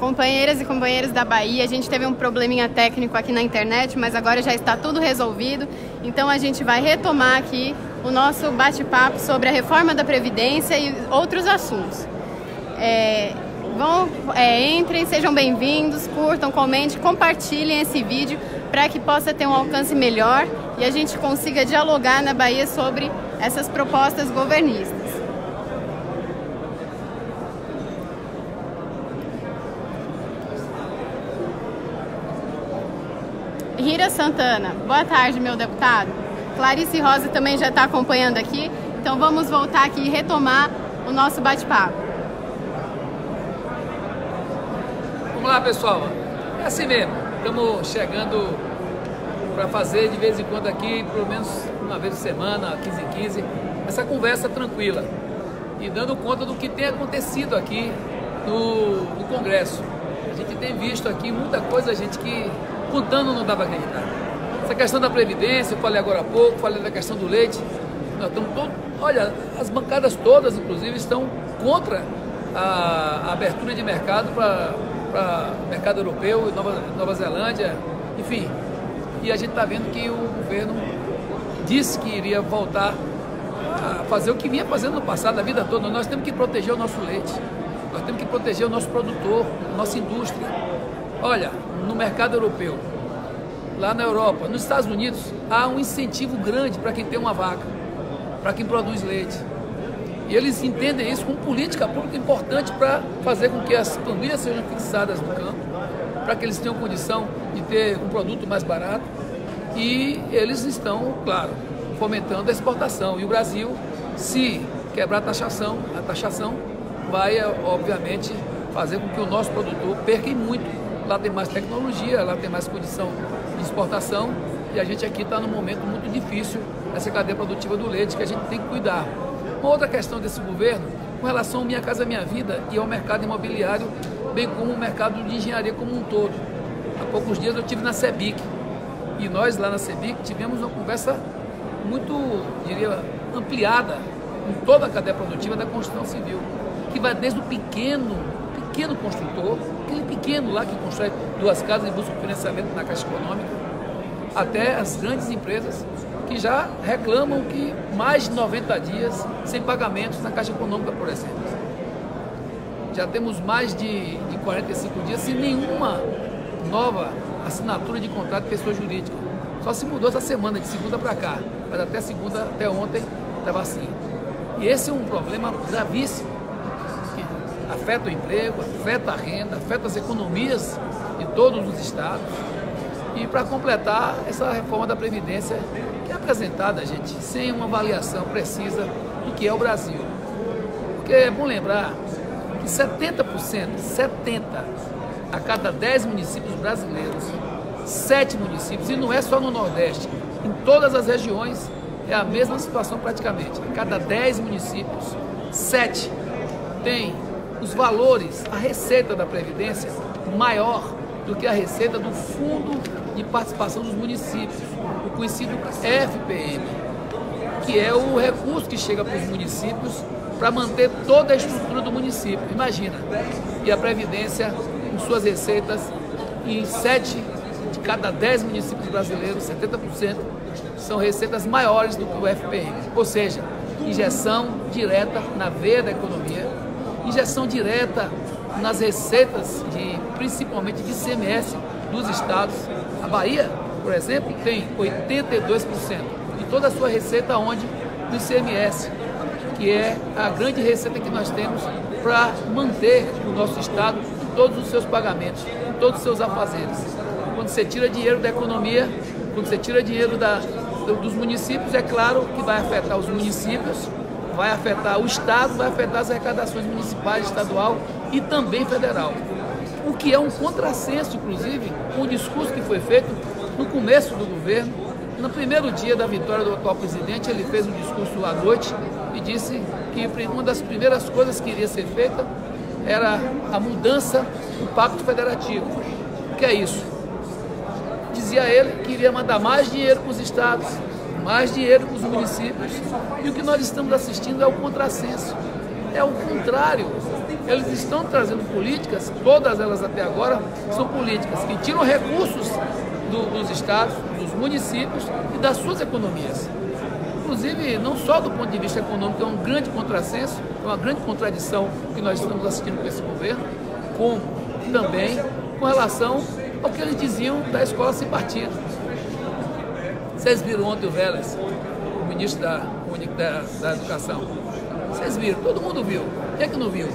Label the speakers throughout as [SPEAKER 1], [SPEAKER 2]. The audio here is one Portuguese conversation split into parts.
[SPEAKER 1] Companheiras e companheiros da Bahia, a gente teve um probleminha técnico aqui na internet, mas agora já está tudo resolvido. Então a gente vai retomar aqui o nosso bate-papo sobre a reforma da Previdência e outros assuntos. Entrem, sejam bem-vindos, curtam, comentem, compartilhem esse vídeo para que possa ter um alcance melhor e a gente consiga dialogar na Bahia sobre essas propostas governistas. Rira Santana, boa tarde, meu deputado. Clarice Rosa também já está acompanhando aqui, então vamos voltar aqui e retomar o nosso bate-papo.
[SPEAKER 2] Vamos lá, pessoal. É assim mesmo, estamos chegando para fazer de vez em quando aqui, pelo menos uma vez por semana, 15 em 15, essa conversa tranquila e dando conta do que tem acontecido aqui no Congresso. A gente tem visto aqui muita coisa, gente, que contando não dá para acreditar. Essa questão da Previdência, eu falei agora há pouco, falei da questão do leite. Nós estamos todos, olha, as bancadas todas, inclusive, estão contra a abertura de mercado para mercado europeu, Nova Zelândia, enfim. E a gente está vendo que o governo disse que iria voltar a fazer o que vinha fazendo no passado, a vida toda. Nós temos que proteger o nosso leite, nós temos que proteger o nosso produtor, a nossa indústria. Olha, no mercado europeu, lá na Europa, nos Estados Unidos, há um incentivo grande para quem tem uma vaca, para quem produz leite. E eles entendem isso como política pública importante para fazer com que as famílias sejam fixadas no campo, para que eles tenham condição de ter um produto mais barato. E eles estão, claro, fomentando a exportação. E o Brasil, se quebrar a taxação vai, obviamente, fazer com que o nosso produtor perca muito. Lá tem mais tecnologia, lá tem mais condição de exportação e a gente aqui está num momento muito difícil nessa cadeia produtiva do leite que a gente tem que cuidar. Uma outra questão desse governo, com relação ao Minha Casa Minha Vida e ao mercado imobiliário, bem como o mercado de engenharia como um todo. Há poucos dias eu estive na CEBIC e nós lá na CEBIC tivemos uma conversa muito, diria, ampliada com toda a cadeia produtiva da construção civil, que vai desde o pequeno construtor, aquele pequeno lá que constrói 2 casas e busca financiamento na Caixa Econômica, até as grandes empresas que já reclamam que mais de 90 dias sem pagamentos na Caixa Econômica, por exemplo. Já temos mais de 45 dias sem nenhuma nova assinatura de contrato de pessoa jurídica. Só se mudou essa semana, de segunda para cá, mas até ontem estava assim. E esse é um problema gravíssimo. Afeta o emprego, afeta a renda, afeta as economias de todos os estados. E para completar essa reforma da Previdência, que é apresentada, gente, sem uma avaliação precisa do que é o Brasil. Porque é bom lembrar que 70% a cada 10 municípios brasileiros, 7 municípios, e não é só no Nordeste, em todas as regiões é a mesma situação praticamente. A cada 10 municípios, 7 tem os valores, a receita da Previdência maior do que a receita do Fundo de Participação dos Municípios, o conhecido FPM, que é o recurso que chega para os municípios para manter toda a estrutura do município. Imagina, e a Previdência, com suas receitas, em 7 de cada 10 municípios brasileiros, 70%, são receitas maiores do que o FPM, ou seja, injeção direta na veia da economia, injeção direta nas receitas, principalmente de ICMS dos estados. A Bahia, por exemplo, tem 82% de toda a sua receita onde? Do ICMS, que é a grande receita que nós temos para manter o nosso estado em todos os seus pagamentos, em todos os seus afazeres. Quando você tira dinheiro da economia, quando você tira dinheiro dos municípios, é claro que vai afetar os municípios, vai afetar o Estado, vai afetar as arrecadações municipais, estadual e também federal. O que é um contrassenso, inclusive, com o discurso que foi feito no começo do governo. No primeiro dia da vitória do atual presidente, ele fez um discurso à noite e disse que uma das primeiras coisas que iria ser feita era a mudança do Pacto Federativo. O que é isso? Dizia ele que iria mandar mais dinheiro para os estados, mais dinheiro para os municípios, e o que nós estamos assistindo é o contrassenso, é o contrário eles estão trazendo políticas, todas elas até agora, são políticas que tiram recursos dos estados, dos municípios e das suas economias. Inclusive, não só do ponto de vista econômico, é um grande contrassenso, é uma grande contradição que nós estamos assistindo com esse governo, como também com relação ao que eles diziam da escola sem partido. Vocês viram ontem o Vélez, o ministro da Educação. Vocês viram, todo mundo viu. Quem é que não viu?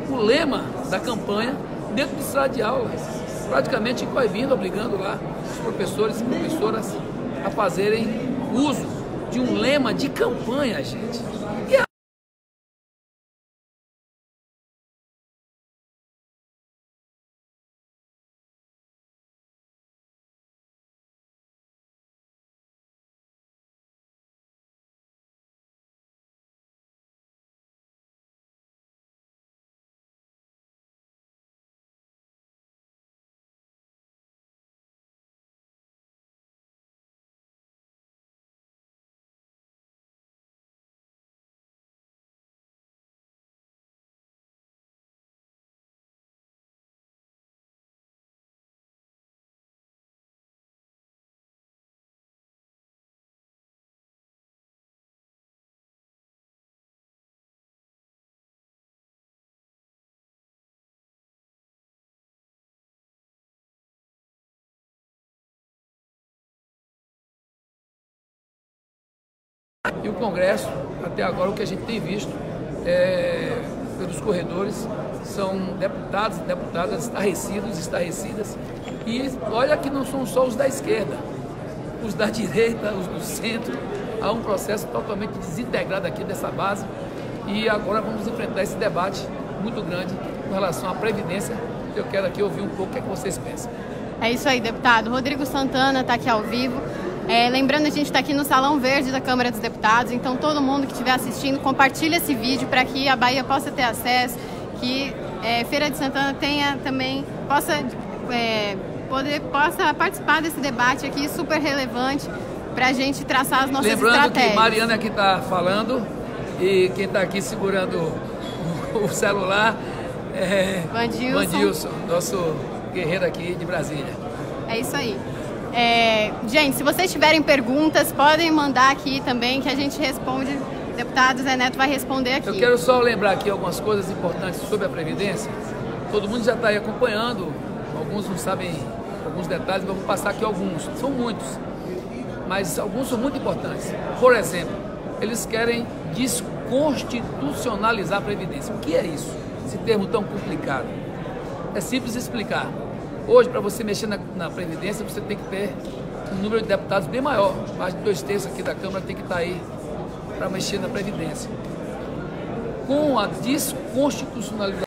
[SPEAKER 2] O lema da campanha dentro de sala de aula, praticamente coibindo, obrigando lá os professores e professoras a fazerem uso de um lema de campanha, gente. E o Congresso, até agora, o que a gente tem visto pelos corredores são deputados e deputadas estarrecidos, estarrecidas. E olha que não são só os da esquerda, os da direita, os do centro. Há um processo totalmente desintegrado aqui dessa base. E agora vamos enfrentar esse debate muito grande com relação à Previdência. Eu quero aqui ouvir um pouco o que é que vocês pensam.
[SPEAKER 1] É isso aí, deputado. Rodrigo Santana está aqui ao vivo. Lembrando, a gente está aqui no Salão Verde da Câmara dos Deputados, então todo mundo que estiver assistindo, compartilhe esse vídeo para que a Bahia possa ter acesso, que Feira de Santana tenha também, possa participar desse debate aqui super relevante para a gente traçar as nossas estratégias.
[SPEAKER 2] Lembrando que Mariana aqui está falando e quem está aqui segurando o celular é Vandilson, nosso guerreiro aqui de Brasília.
[SPEAKER 1] É isso aí. Gente, se vocês tiverem perguntas, podem mandar aqui também, que a gente responde. O deputado Zé Neto vai responder aqui.
[SPEAKER 2] Eu quero só lembrar aqui algumas coisas importantes sobre a Previdência. Todo mundo já está aí acompanhando, alguns não sabem alguns detalhes, mas eu vou passar aqui alguns. São muitos, mas alguns são muito importantes. Por exemplo, eles querem desconstitucionalizar a Previdência. O que é isso? Esse termo tão complicado. É simples de explicar. Hoje, para você mexer na Previdência, você tem que ter um número de deputados bem maior. Mais de 2/3 aqui da Câmara tem que estar aí para mexer na Previdência. Com a desconstitucionalização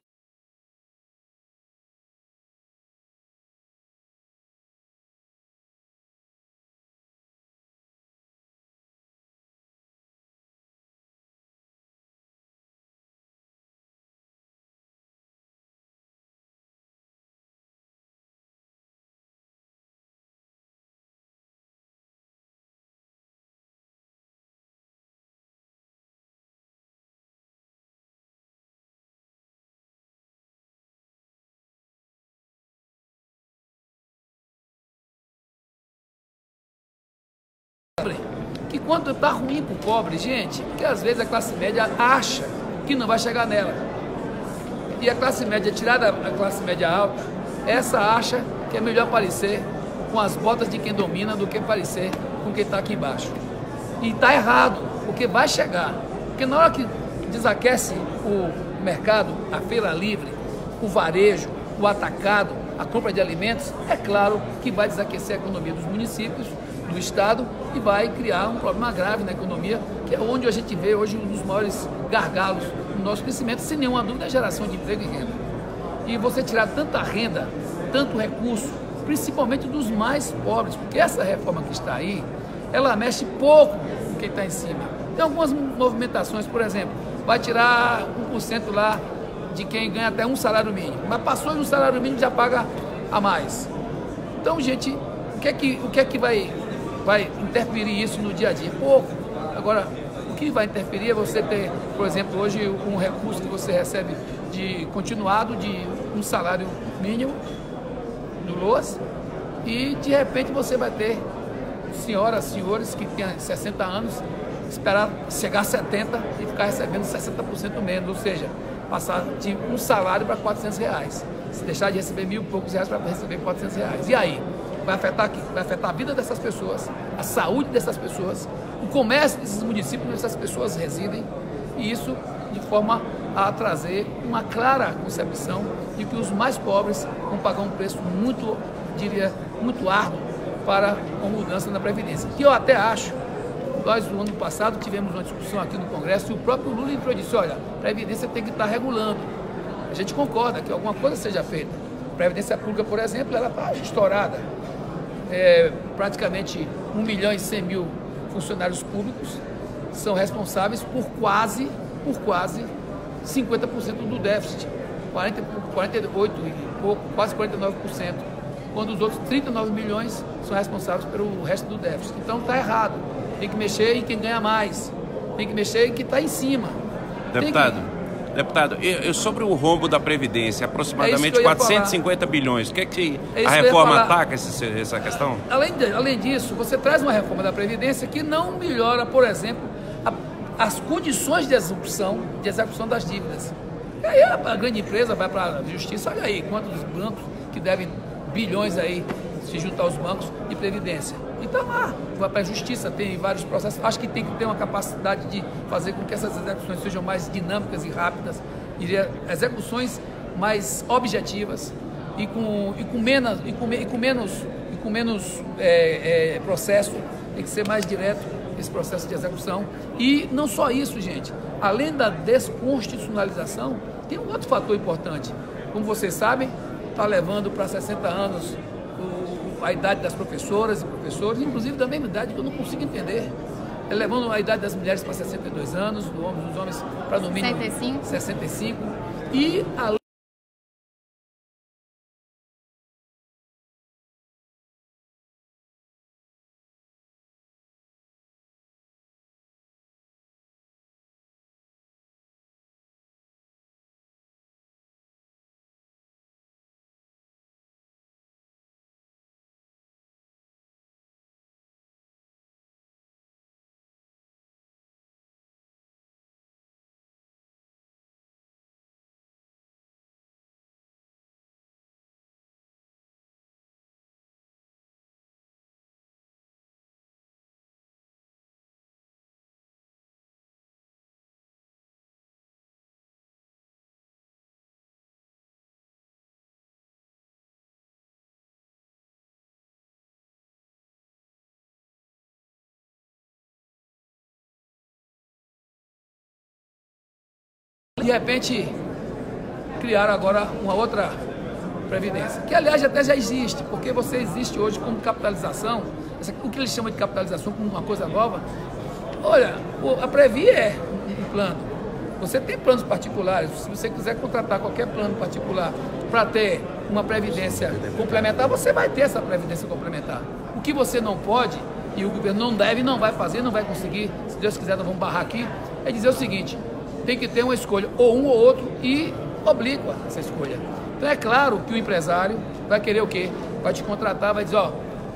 [SPEAKER 2] que quando está ruim para o pobre, gente, porque às vezes a classe média acha que não vai chegar nela. E a classe média, tirada a classe média alta, essa acha que é melhor parecer com as botas de quem domina do que parecer com quem está aqui embaixo. E está errado, porque vai chegar. Porque na hora que desaquece o mercado, a feira livre, o varejo, o atacado, a compra de alimentos, é claro que vai desaquecer a economia dos municípios, do Estado, e vai criar um problema grave na economia, que é onde a gente vê hoje um dos maiores gargalos no nosso crescimento, sem nenhuma dúvida, é a geração de emprego e renda. E você tirar tanta renda, tanto recurso, principalmente dos mais pobres, porque essa reforma que está aí, ela mexe pouco com quem está em cima. Tem algumas movimentações, por exemplo, vai tirar 1% lá de quem ganha até um salário mínimo, mas passou de um salário mínimo já paga a mais. Então, gente, o que é que vai interferir isso no dia a dia? Pouco. Agora, o que vai interferir é você ter, por exemplo, hoje um recurso que você recebe de continuado de um salário mínimo do LOAS, e de repente você vai ter senhoras, senhores que têm 60 anos, esperar chegar a 70 e ficar recebendo 60% menos, ou seja, passar de um salário para R$400, se deixar de receber mil e poucos reais para receber R$400. E aí? Vai afetar aqui, vai afetar a vida dessas pessoas, a saúde dessas pessoas, o comércio desses municípios onde essas pessoas residem, e isso de forma a trazer uma clara concepção de que os mais pobres vão pagar um preço muito, diria, muito árduo para uma mudança na Previdência. Que eu até acho, nós no ano passado tivemos uma discussão aqui no Congresso e o próprio Lula entrou e disse, olha, a Previdência tem que estar regulando. A gente concorda que alguma coisa seja feita. A Previdência Pública, por exemplo, ela está estourada. Praticamente 1.100.000 funcionários públicos são responsáveis por quase 50% do déficit, 48 e pouco, quase 49%, quando os outros 39 milhões são responsáveis pelo resto do déficit. Então está errado, tem que mexer em quem ganha mais, tem que mexer em quem está em cima.
[SPEAKER 3] Deputado, sobre o rombo da Previdência, aproximadamente 450 bilhões, o que é que a reforma ataca essa questão?
[SPEAKER 2] Além disso, você traz uma reforma da Previdência que não melhora, por exemplo, as condições de execução das dívidas. E aí a grande empresa vai para a justiça, olha aí quantos bancos que devem bilhões aí se juntar aos bancos de Previdência. Então vai para a justiça, tem vários processos. Acho que tem que ter uma capacidade de fazer com que essas execuções sejam mais dinâmicas e rápidas, diria, execuções mais objetivas e com menos processo, tem que ser mais direto esse processo de execução. E não só isso, gente, além da desconstitucionalização, tem um outro fator importante. Como vocês sabem, está levando para 60 anos a idade das professoras e professores, inclusive da mesma idade que eu não consigo entender. Levando a idade das mulheres para 62 anos, dos homens para no mínimo 65. E a de repente criaram agora uma outra previdência, que aliás até já existe, porque você existe hoje como capitalização, o que eles chamam de capitalização como uma coisa nova. Olha, a Previ é um plano, você tem planos particulares, se você quiser contratar qualquer plano particular para ter uma previdência complementar, você vai ter essa previdência complementar. O que você não pode, e o governo não deve, não vai fazer, não vai conseguir, se Deus quiser nós vamos barrar aqui, é dizer o seguinte, tem que ter uma escolha, ou um ou outro, e oblíqua essa escolha. Então é claro que o empresário vai querer o quê? Vai te contratar, vai dizer, ó,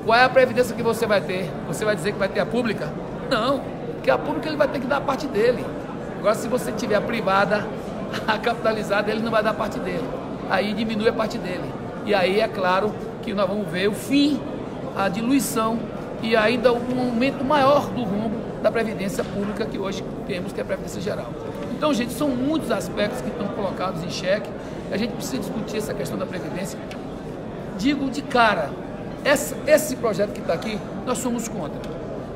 [SPEAKER 2] qual é a previdência que você vai ter? Você vai dizer que vai ter a pública? Não, porque a pública ele vai ter que dar a parte dele. Agora se você tiver a privada, a capitalizada, ele não vai dar a parte dele. Aí diminui a parte dele. E aí é claro que nós vamos ver o fim, a diluição e ainda um aumento maior do rombo da Previdência Pública que hoje temos, que é a Previdência Geral. Então, gente, são muitos aspectos que estão colocados em xeque. A gente precisa discutir essa questão da Previdência. Digo de cara, esse projeto que está aqui, nós somos contra.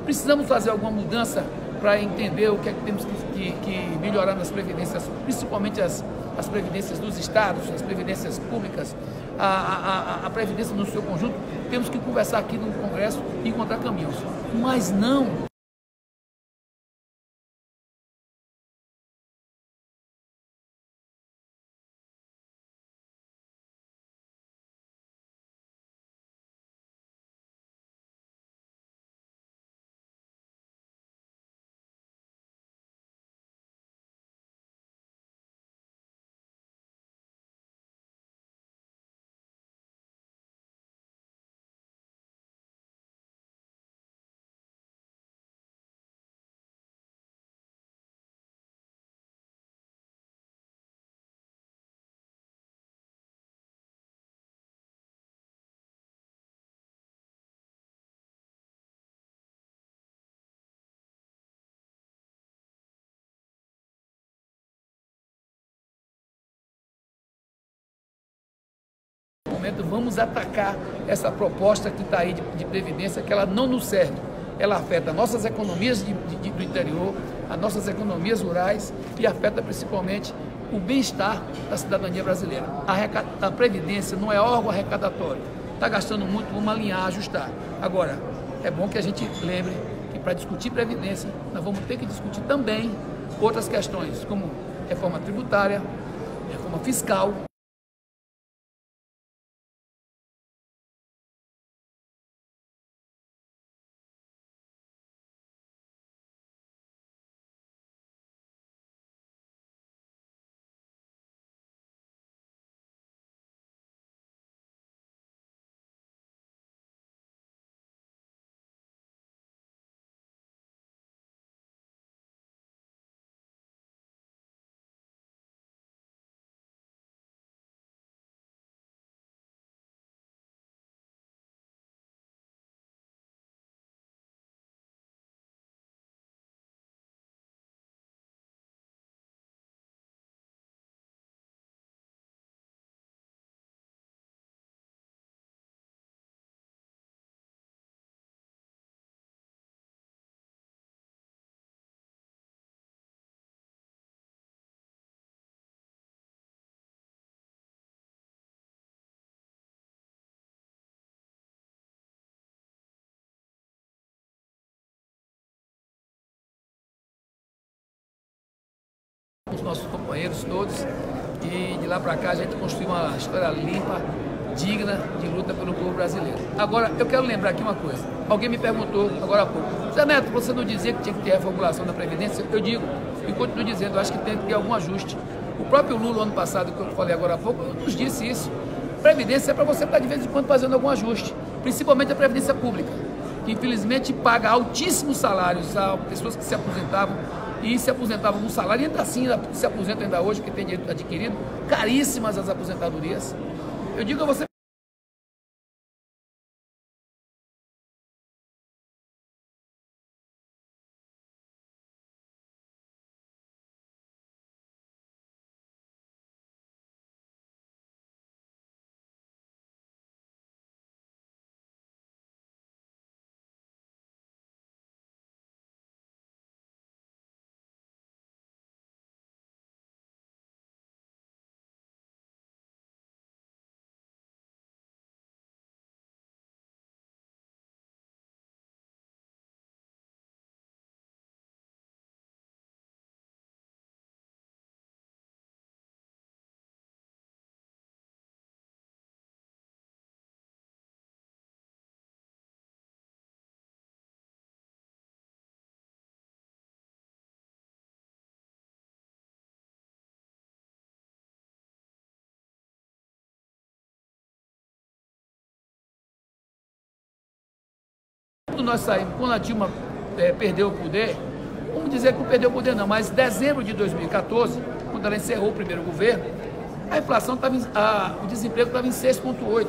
[SPEAKER 2] Precisamos fazer alguma mudança para entender o que é que temos que melhorar nas previdências, principalmente as previdências dos estados, as previdências públicas, a previdência no seu conjunto. Temos que conversar aqui no Congresso e encontrar caminhos. Mas não momento, vamos atacar essa proposta que está aí de previdência, que ela não nos serve. Ela afeta nossas economias do interior, as nossas economias rurais e afeta principalmente o bem-estar da cidadania brasileira. A Previdência não é órgão arrecadatório. Está gastando muito, vamos alinhar, ajustar. Agora, é bom que a gente lembre que para discutir Previdência, nós vamos ter que discutir também outras questões, como reforma tributária, reforma fiscal. Os nossos companheiros todos, e de lá para cá a gente construiu uma história limpa, digna de luta pelo povo brasileiro. Agora, eu quero lembrar aqui uma coisa. Alguém me perguntou agora há pouco: Zé Neto, você não dizia que tinha que ter reformulação da Previdência? Eu digo e continuo dizendo, eu acho que tem que ter algum ajuste. O próprio Lula, ano passado, que eu falei agora há pouco, nos disse isso. Previdência é para você estar de vez em quando fazendo algum ajuste, principalmente a Previdência Pública, que infelizmente paga altíssimos salários a pessoas que se aposentavam e se aposentavam com salário, e ainda assim se aposentam ainda hoje, que tem direito adquirido, caríssimas as aposentadorias. Eu digo a você... Quando nós saímos, quando a Dilma perdeu o poder, vamos dizer que não perdeu o poder não, mas em dezembro de 2014, quando ela encerrou o primeiro governo, a inflação estava, o desemprego estava em 6,8%.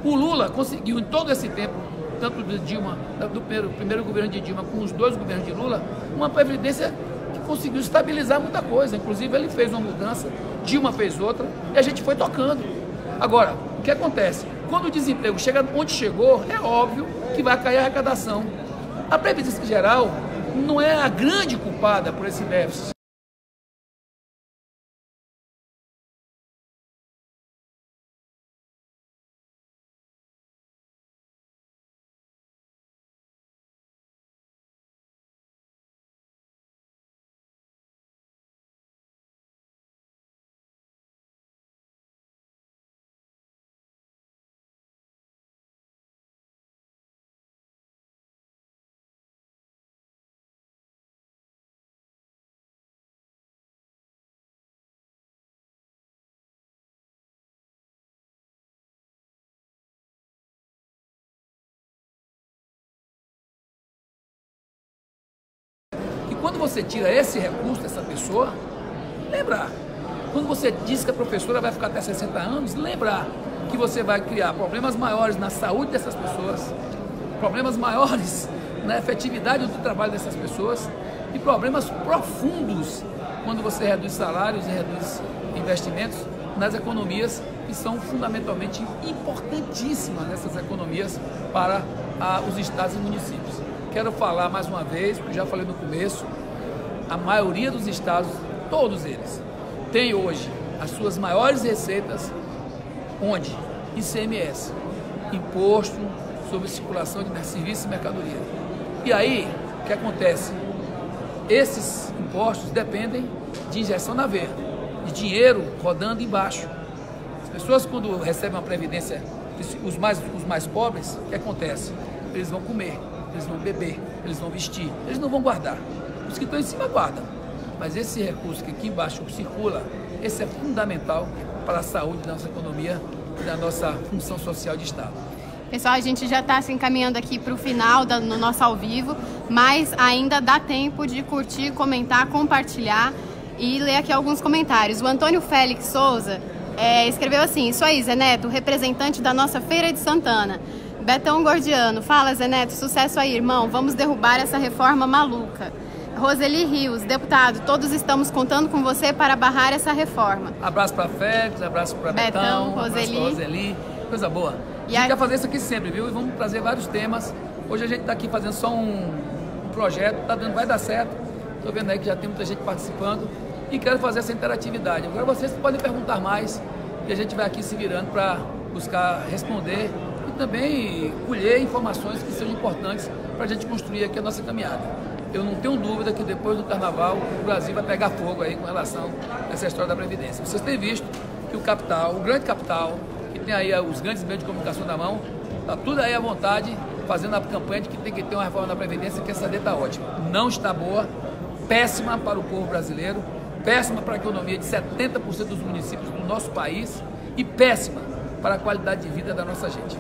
[SPEAKER 2] O Lula conseguiu em todo esse tempo, tanto de Dilma, do primeiro governo de Dilma com os dois governos de Lula, uma previdência que conseguiu estabilizar muita coisa. Inclusive ele fez uma mudança, Dilma fez outra e a gente foi tocando. Agora, o que acontece? Quando o desemprego chega onde chegou, é óbvio que vai cair a arrecadação. A Previdência Geral não é a grande culpada por esse déficit. Quando você tira esse recurso dessa pessoa, lembrar, quando você diz que a professora vai ficar até 60 anos, lembrar que você vai criar problemas maiores na saúde dessas pessoas, problemas maiores na efetividade do trabalho dessas pessoas e problemas profundos quando você reduz salários e reduz investimentos nas economias que são fundamentalmente importantíssimas nessas economias para os estados e municípios. Quero falar mais uma vez, porque já falei no começo, a maioria dos estados, todos eles, tem hoje as suas maiores receitas, onde? ICMS, Imposto sobre Circulação de Serviços e Mercadoria. E aí, o que acontece? Esses impostos dependem de injeção na veia, de dinheiro rodando embaixo. As pessoas, quando recebem uma previdência, os mais pobres, o que acontece? Eles vão comer, eles vão beber, eles vão vestir, eles não vão guardar. Os que estão em cima guardam. Mas esse recurso que aqui embaixo circula, esse é fundamental para a saúde da nossa economia e da nossa função social de Estado.
[SPEAKER 1] Pessoal, a gente já está se encaminhando aqui para o final no nosso ao vivo, mas ainda dá tempo de curtir, comentar, compartilhar e ler aqui alguns comentários. O Antônio Félix Souza escreveu assim: isso aí, Zé Neto, representante da nossa Feira de Santana. Betão Gordiano, fala, Zé Neto, sucesso aí, irmão, vamos derrubar essa reforma maluca. Roseli Rios, deputado, todos estamos contando com você para barrar essa reforma.
[SPEAKER 2] Abraço para Félix, abraço para Betão, Roseli, coisa boa. A gente vai fazer isso aqui sempre, viu? E vamos trazer vários temas. Hoje a gente está aqui fazendo só um projeto, vai dar certo. Estou vendo aí que já tem muita gente participando e quero fazer essa interatividade. Agora vocês podem perguntar mais e a gente vai aqui se virando para buscar responder e também colher informações que sejam importantes para a gente construir aqui a nossa caminhada. Eu não tenho dúvida que depois do Carnaval o Brasil vai pegar fogo aí com relação a essa história da Previdência. Vocês têm visto que o capital, o grande capital, que tem aí os grandes meios de comunicação na mão, está tudo aí à vontade, fazendo a campanha de que tem que ter uma reforma da Previdência, que essa data está ótima. Não está boa, péssima para o povo brasileiro, péssima para a economia de 70% dos municípios do nosso país e péssima para a qualidade de vida da nossa gente.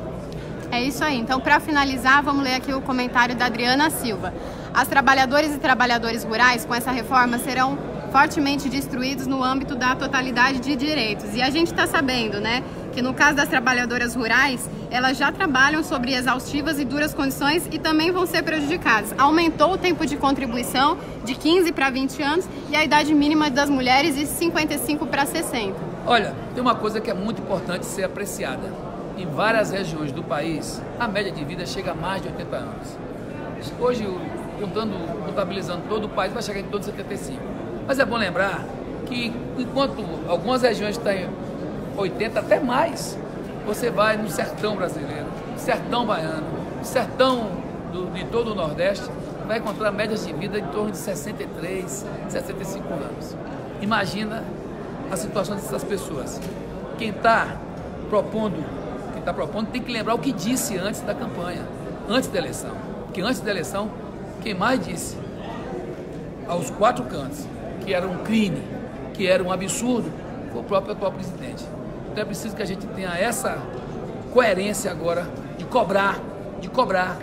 [SPEAKER 1] É isso aí. Então, para finalizar, vamos ler aqui o comentário da Adriana Silva. As trabalhadoras e trabalhadores rurais, com essa reforma, serão fortemente destruídos no âmbito da totalidade de direitos. E a gente está sabendo, né, que no caso das trabalhadoras rurais, elas já trabalham sobre exaustivas e duras condições e também vão ser prejudicadas. Aumentou o tempo de contribuição de 15 para 20 anos e a idade mínima das mulheres de 55 para 60.
[SPEAKER 2] Olha, tem uma coisa que é muito importante ser apreciada. Em várias regiões do país, a média de vida chega a mais de 80 anos. Hoje, contabilizando todo o país, vai chegar em todos 75. Mas é bom lembrar que, enquanto algumas regiões estão em 80, até mais, você vai no sertão brasileiro, no sertão baiano, no sertão de todo o Nordeste, vai encontrar médias de vida em torno de 63, 65 anos. Imagina a situação dessas pessoas. Quem está propondo tem que lembrar o que disse antes da campanha, antes da eleição. Porque antes da eleição, quem mais disse aos quatro cantos que era um crime, que era um absurdo, foi o próprio atual presidente. Então é preciso que a gente tenha essa coerência agora de cobrar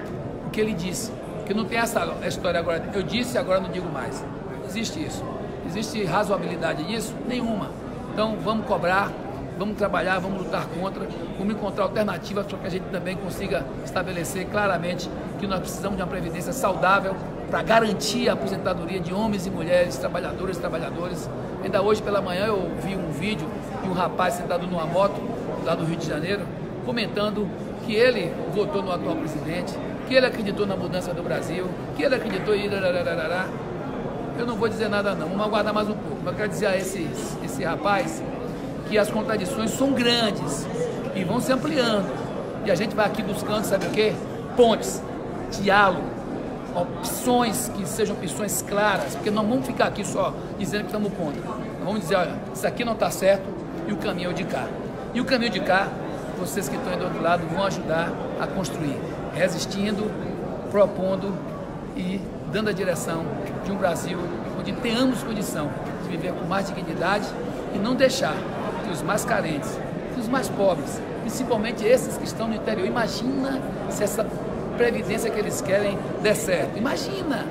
[SPEAKER 2] o que ele disse. Porque não tem essa história agora, eu disse, agora não digo mais. Não existe isso. Existe razoabilidade nisso? Nenhuma. Então vamos cobrar, vamos trabalhar, vamos lutar contra, vamos encontrar alternativas para que a gente também consiga estabelecer claramente que nós precisamos de uma previdência saudável para garantir a aposentadoria de homens e mulheres, trabalhadoras e trabalhadores. Ainda hoje pela manhã eu vi um vídeo de um rapaz sentado numa moto lá do Rio de Janeiro, comentando que ele votou no atual presidente, que ele acreditou na mudança do Brasil, que ele acreditou em... Eu não vou dizer nada não, vamos aguardar mais um pouco. Mas eu quero dizer a esse rapaz que as contradições são grandes e vão se ampliando. E a gente vai aqui buscando, sabe o quê? Pontes, diálogo, opções que sejam opções claras, porque não vamos ficar aqui só dizendo que estamos contra. Nós vamos dizer, olha, isso aqui não está certo e o caminho é o de cá. E o caminho de cá, vocês que estão aí do outro lado vão ajudar a construir, resistindo, propondo e dando a direção de um Brasil onde tenhamos condição de viver com mais dignidade e não deixar que os mais carentes, que os mais pobres, principalmente esses que estão no interior, imagina se essa previdência que eles querem der certo. Imagina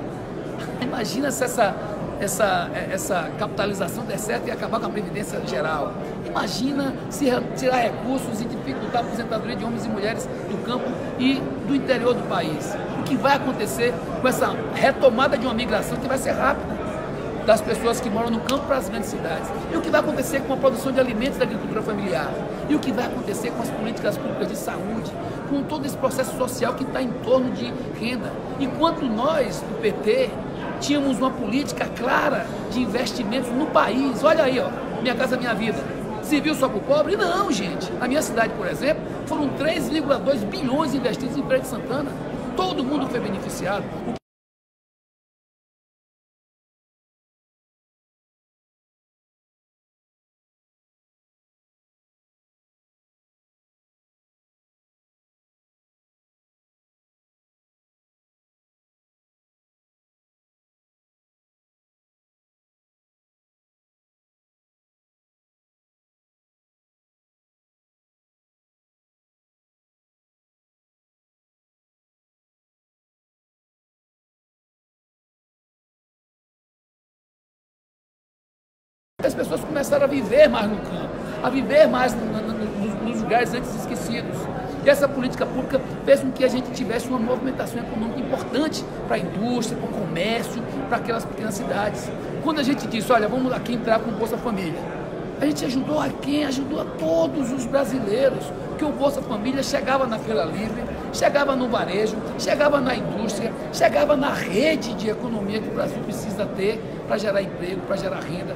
[SPEAKER 2] se essa capitalização der certo e acabar com a previdência geral. Imagina se tirar recursos e dificultar a aposentadoria de homens e mulheres do campo e do interior do país. O que vai acontecer com essa retomada de uma migração que vai ser rápida? das pessoas que moram no campo para as grandes cidades. E o que vai acontecer com a produção de alimentos da agricultura familiar? E o que vai acontecer com as políticas públicas de saúde? Com todo esse processo social que está em torno de renda. Enquanto nós, do PT, tínhamos uma política clara de investimentos no país. Olha aí, ó, Minha Casa Minha Vida. Serviu só para o pobre? Não, gente. Na minha cidade, por exemplo, foram 3,2 bilhões investidos em Feira de Santana. Todo mundo foi beneficiado. As pessoas começaram a viver mais no campo, a viver mais nos lugares antes esquecidos. E essa política pública fez com que a gente tivesse uma movimentação econômica importante para a indústria, para o comércio, para aquelas pequenas cidades. Quando a gente disse, olha, vamos aqui entrar com o Bolsa Família, a gente ajudou a quem? Ajudou a todos os brasileiros, que o Bolsa Família chegava na feira livre, chegava no varejo, chegava na indústria, chegava na rede de economia que o Brasil precisa ter para gerar emprego, para gerar renda.